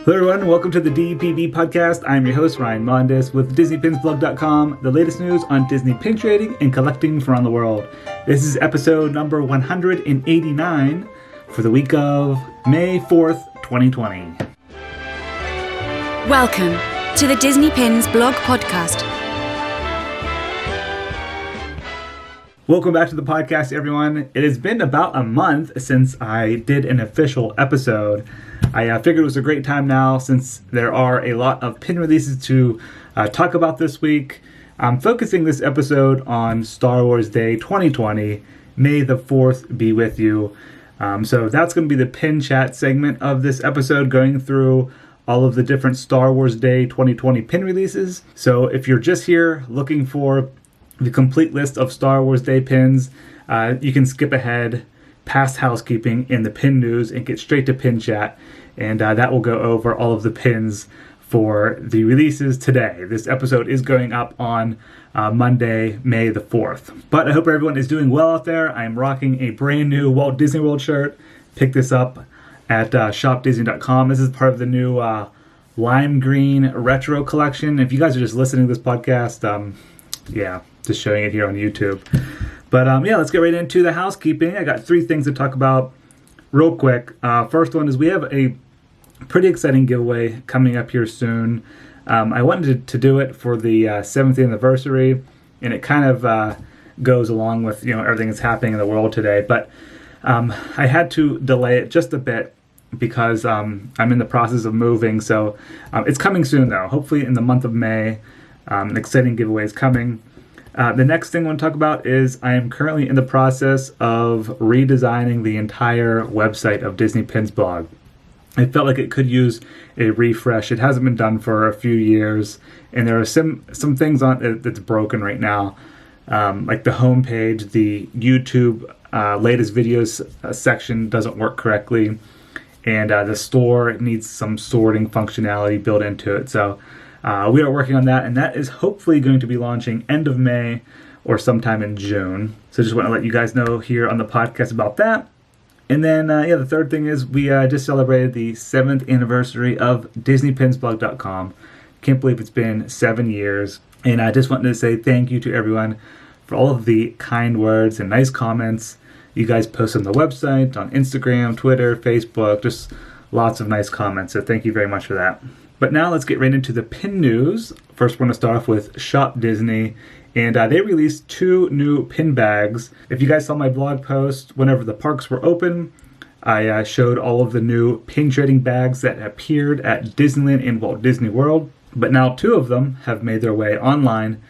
Hello everyone, welcome to the DPB podcast. I'm your host, Ryan Mondes with DisneyPinsBlog.com, the latest news on Disney pin trading and collecting from around the world. This is episode number 189 for the week of May 4th, 2020. Welcome to the Disney Pins Blog Podcast. Welcome back to the podcast, everyone. It has been about a month since I did an official episode. I figured it was a great time now since there are a lot of pin releases to talk about this week. I'm focusing this episode on Star Wars Day 2020. May the 4th be with you. So that's going to be the pin chat segment of this episode, going through all of the different Star Wars Day 2020 pin releases. So if you're just here looking for the complete list of Star Wars Day pins, you can skip ahead past housekeeping in the pin news and get straight to pin chat, and that will go over all of the pins for the releases today. This episode is going up on Monday, May the 4th. But I hope everyone is doing well out there. I am rocking a brand new Walt Disney World shirt. Pick this up at shopdisney.com. This is part of the new lime green retro collection. If you guys are just listening to this podcast, just showing it here on YouTube. But let's get right into the housekeeping. I got three things to talk about real quick. First one is we have a pretty exciting giveaway coming up here soon. I wanted to do it for the 7th anniversary, and it kind of goes along with everything that's happening in the world today. But I had to delay it just a bit because I'm in the process of moving. So it's coming soon, though. Hopefully in the month of May, an exciting giveaway is coming. The next thing I want to talk about is I am currently in the process of redesigning the entire website of Disney Pins Blog. I felt like it could use a refresh. It hasn't been done for a few years, and there are some things on it that's broken right now, like the homepage, the YouTube latest videos section doesn't work correctly, and the store needs some sorting functionality built into it. So we are working on that, and that is hopefully going to be launching end of May or sometime in June. So just want to let you guys know here on the podcast about that. And then, the third thing is we just celebrated the 7th anniversary of DisneyPinsBlog.com. Can't believe it's been 7 years. And I just wanted to say thank you to everyone for all of the kind words and nice comments you guys post on the website, on Instagram, Twitter, Facebook, just lots of nice comments. So thank you very much for that. But now let's get right into the pin news. First, we're going to start off with Shop Disney. And they released 2 new pin bags. If you guys saw my blog post, whenever the parks were open, I showed all of the new pin trading bags that appeared at Disneyland and Walt Disney World. But now 2 of them have made their way online.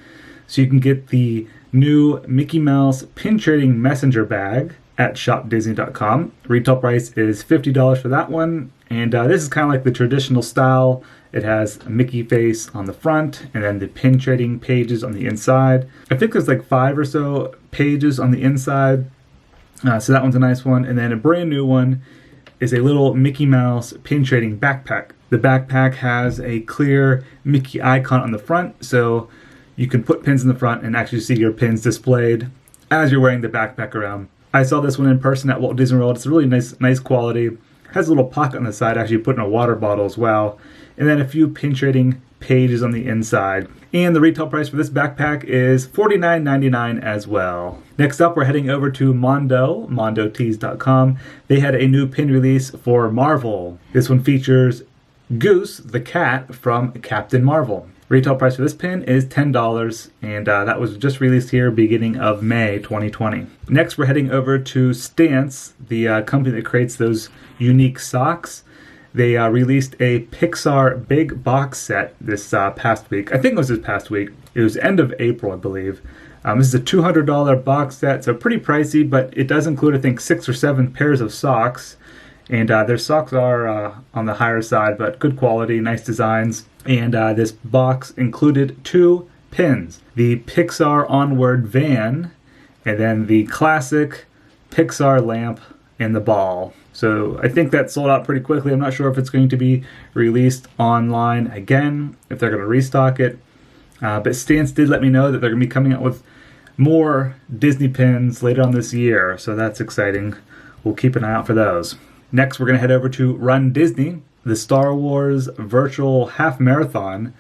So you can get the new Mickey Mouse pin trading messenger bag at shopdisney.com. Retail price is $50 for that one. And this is kind of like the traditional style. It has a Mickey face on the front and then the pin trading pages on the inside. I think there's like 5 or so pages on the inside. So that one's a nice one. And then a brand new one is a little Mickey Mouse pin trading backpack. The backpack has a clear Mickey icon on the front, so you can put pins in the front and actually see your pins displayed as you're wearing the backpack around. I saw this one in person at Walt Disney World. It's a really nice quality. Has a little pocket on the side, actually put in a water bottle as well. And then a few pin trading pages on the inside. And the retail price for this backpack is $49.99 as well. Next up, we're heading over to mondotees.com. They had a new pin release for Marvel. This one features Goose, the cat from Captain Marvel. Retail price for this pin is $10, and that was just released here beginning of May 2020. Next, we're heading over to Stance, the company that creates those unique socks. They released a Pixar big box set this past week. I think it was this past week. It was end of April, I believe. This is a $200 box set, so pretty pricey, but it does include, I think, 6 or 7 pairs of socks. And their socks are on the higher side, but good quality, nice designs. And this box included 2 pins. The Pixar Onward van, and then the classic Pixar lamp and the ball. So I think that sold out pretty quickly. I'm not sure if it's going to be released online again, if they're going to restock it. But Stance did let me know that they're going to be coming out with more Disney pins later on this year. So that's exciting. We'll keep an eye out for those. Next, we're going to head over to Run Disney. the Star Wars virtual half marathon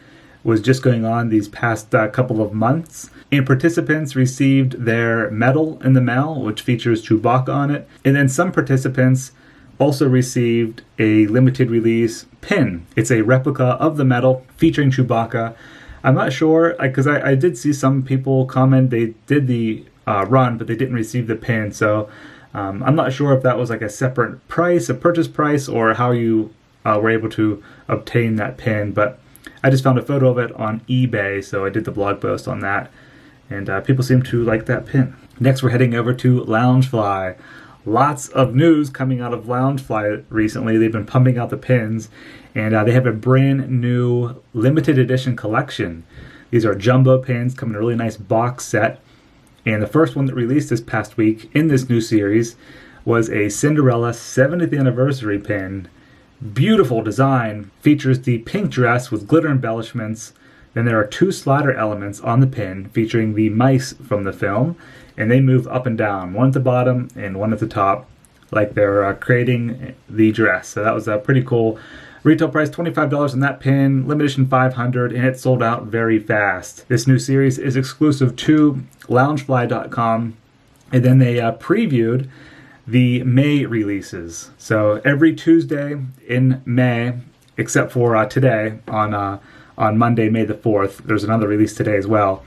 was just going on these past couple of months, and participants received their medal in the mail, which features Chewbacca on it, and then some participants also received a limited release pin. It's a replica of the medal featuring Chewbacca. I'm not sure, because I did see some people comment they did the run, but they didn't receive the pin, so I'm not sure if that was like a separate price, a purchase price, or how you were able to obtain that pin, but I just found a photo of it on eBay, so I did the blog post on that, and people seem to like that pin. Next, we're heading over to Loungefly. Lots of news coming out of Loungefly recently. They've been pumping out the pins, and they have a brand new limited edition collection. These are jumbo pins, come in a really nice box set, and the first one that released this past week in this new series was a Cinderella 70th anniversary pin. Beautiful design, features the pink dress with glitter embellishments. Then there are 2 slider elements on the pin featuring the mice from the film, and they move up and down, one at the bottom and one at the top, like they're creating the dress. So that was pretty cool. Retail price $25 on that pin, limited edition $500, and it sold out very fast. This new series is exclusive to Loungefly.com, and then they previewed the May releases. So every Tuesday in May, except for today on Monday, May the 4th, there's another release today as well.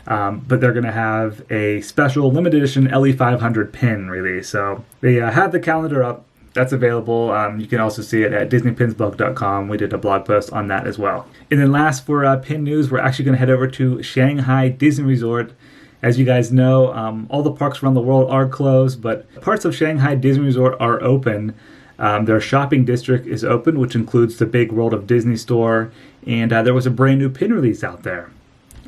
But they're going to have a special limited edition LE500 pin release. So they have the calendar up. That's available. You can also see it at DisneyPinsBlog.com. We did a blog post on that as well. And then last for pin news, we're actually going to head over to Shanghai Disney Resort. As you guys know, all the parks around the world are closed, but parts of Shanghai Disney Resort are open. Their shopping district is open, which includes the big World of Disney store, and there was a brand new pin release out there.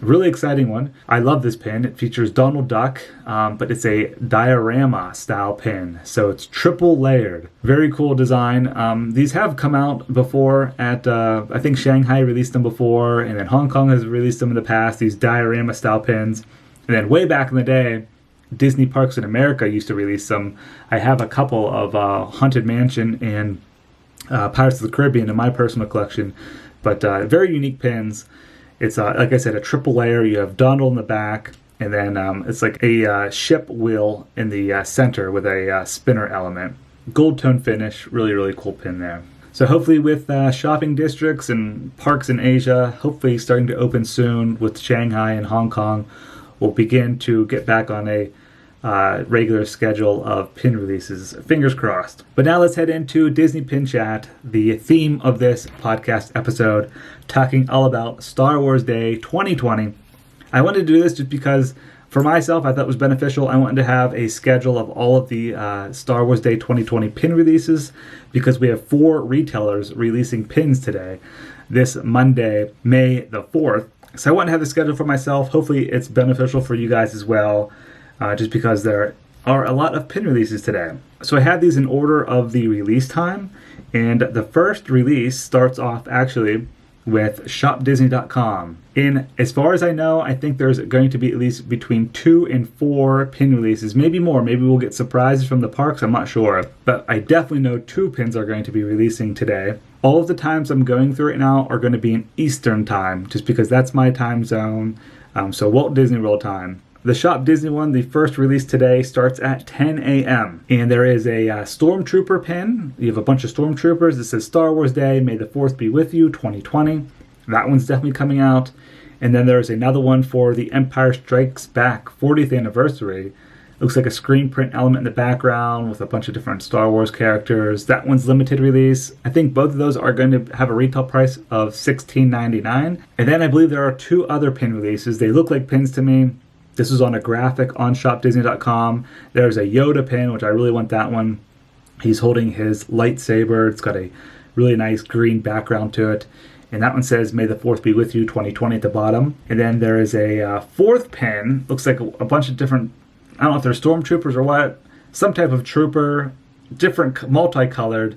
Really exciting one. I love this pin. It features Donald Duck, but it's a diorama style pin, so it's triple layered. Very cool design. These have come out before at, I think Shanghai released them before, and then Hong Kong has released them in the past, these diorama style pins. And then way back in the day, Disney Parks in America used to release some. I have a couple of Haunted Mansion and Pirates of the Caribbean in my personal collection, but very unique pins. It's, like I said, a triple layer. You have Donald in the back, and then it's like a ship wheel in the center with a spinner element. Gold tone finish, really, really cool pin there. So hopefully with shopping districts and parks in Asia, hopefully starting to open soon with Shanghai and Hong Kong, we'll begin to get back on a regular schedule of pin releases. Fingers crossed. But now let's head into Disney Pin Chat, the theme of this podcast episode, talking all about Star Wars Day 2020. I wanted to do this just because, for myself, I thought it was beneficial. I wanted to have a schedule of all of the Star Wars Day 2020 pin releases, because we have 4 retailers releasing pins today, this Monday, May the 4th. So I want to have the schedule for myself. Hopefully it's beneficial for you guys as well, just because there are a lot of pin releases today. So I have these in order of the release time, and the first release starts off actually with shopdisney.com. And as far as I know, I think there's going to be at least between 2 and 4 pin releases, maybe more. Maybe we'll get surprises from the parks, I'm not sure. But I definitely know 2 pins are going to be releasing today. All of the times I'm going through it now are going to be in Eastern time, just because that's my time zone, so Walt Disney World time. The Shop Disney one, the first release today, starts at 10 a.m. And there is a Stormtrooper pin. You have a bunch of Stormtroopers. It says Star Wars Day, May the 4th be with you, 2020. That one's definitely coming out. And then there's another one for the Empire Strikes Back 40th anniversary. Looks like a screen print element in the background with a bunch of different Star Wars characters. That one's limited release. I think both of those are going to have a retail price of $16.99. And then I believe there are 2 other pin releases. They look like pins to me. This was on a graphic on shopdisney.com. There's a Yoda pin, which I really want that one. He's holding his lightsaber. It's got a really nice green background to it. And that one says, May the 4th be with you, 2020 at the bottom. And then there is a 4th pin. Looks like a bunch of different, I don't know if they're stormtroopers or what. Some type of trooper, different multicolored,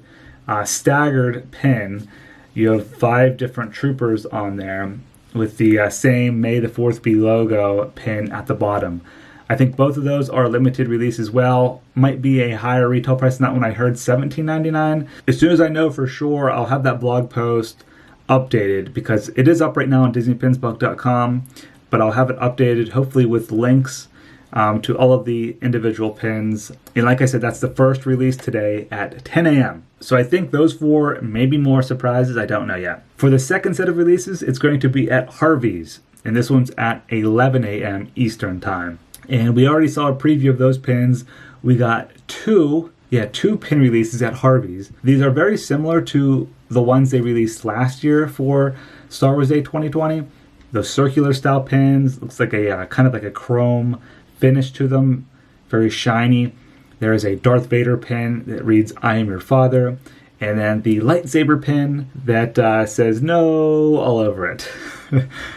staggered pin. You have 5 different troopers on there, with the same May the 4th be logo pin at the bottom. I think both of those are limited release as well. Might be a higher retail price than that one. I heard $17.99. As soon as I know for sure, I'll have that blog post updated because it is up right now on DisneyPinsBlog.com, but I'll have it updated hopefully with links to all of the individual pins. And like I said, that's the first release today at 10 a.m. So I think those 4 may be more surprises. I don't know yet. For the second set of releases, it's going to be at Harvey's, and this one's at 11 a.m. Eastern Time. And we already saw a preview of those pins. We got two pin releases at Harvey's. These are very similar to the ones they released last year for Star Wars Day 2020. Those circular style pins, looks like a kind of like a chrome finish to them, very shiny. There is a Darth Vader pin that reads, "I am your father," and then the lightsaber pin that says "no" all over it.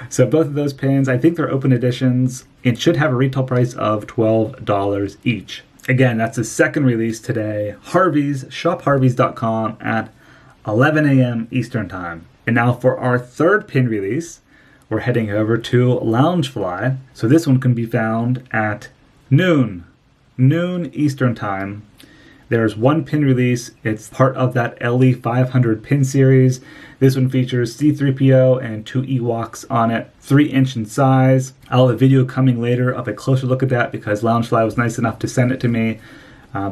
So both of those pins, I think they're open editions. It should have a retail price of $12 each. Again, that's the second release today. Harvey's, shopharveys.com at 11 a.m. Eastern Time. And now for our third pin release, we're heading over to Loungefly. So this one can be found at noon Eastern Time. There's one pin release. It's part of that LE 500 pin series. This one features C-3PO and 2 Ewoks on it, 3-inch in size. I'll have a video coming later of a closer look at that because Loungefly was nice enough to send it to me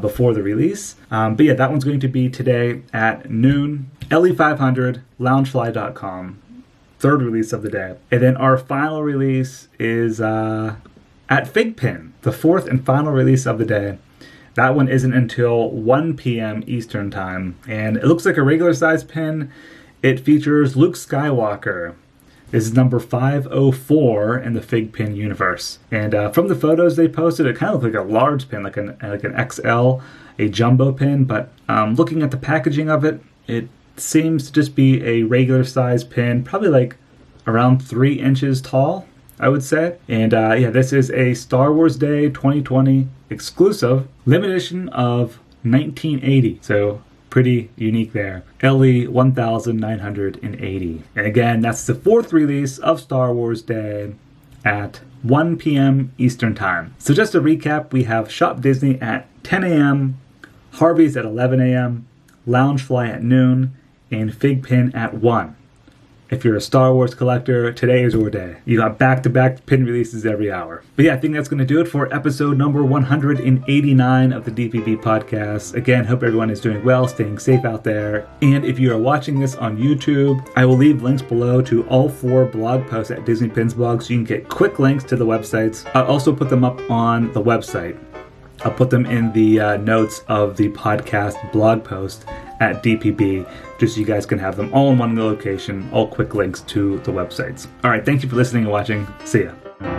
before the release. But yeah, that one's going to be today at noon. LE 500, loungefly.com. Third release of the day. And then our final release is at Figpin, the fourth and final release of the day. That one isn't until 1 p.m. Eastern Time, and it looks like a regular size pin. It features Luke Skywalker. This is number 504 in the Figpin universe. And from the photos they posted, it kind of looked like a large pin, like an XL, a jumbo pin. But looking at the packaging of it, it seems to just be a regular size pin, probably like around 3 inches tall, I would say. And this is a Star Wars Day 2020 exclusive, limited edition of 1980. So pretty unique there. LE 1980. And again, that's the fourth release of Star Wars Day at 1 p.m. Eastern Time. So just to recap, we have Shop Disney at 10 a.m., Harvey's at 11 a.m., Loungefly at noon, and Figpin at 1. If you're a Star Wars collector, today is your day. You got back-to-back pin releases every hour. But yeah, I think that's going to do it for episode number 189 of the DPB podcast. Again, hope everyone is doing well, staying safe out there. And if you are watching this on YouTube, I will leave links below to all 4 blog posts at Disney Pins Blog so you can get quick links to the websites. I'll also put them up on the website. I'll put them in the notes of the podcast blog post at DPB, just so you guys can have them all in one location, all quick links to the websites. All right, thank you for listening and watching. See ya.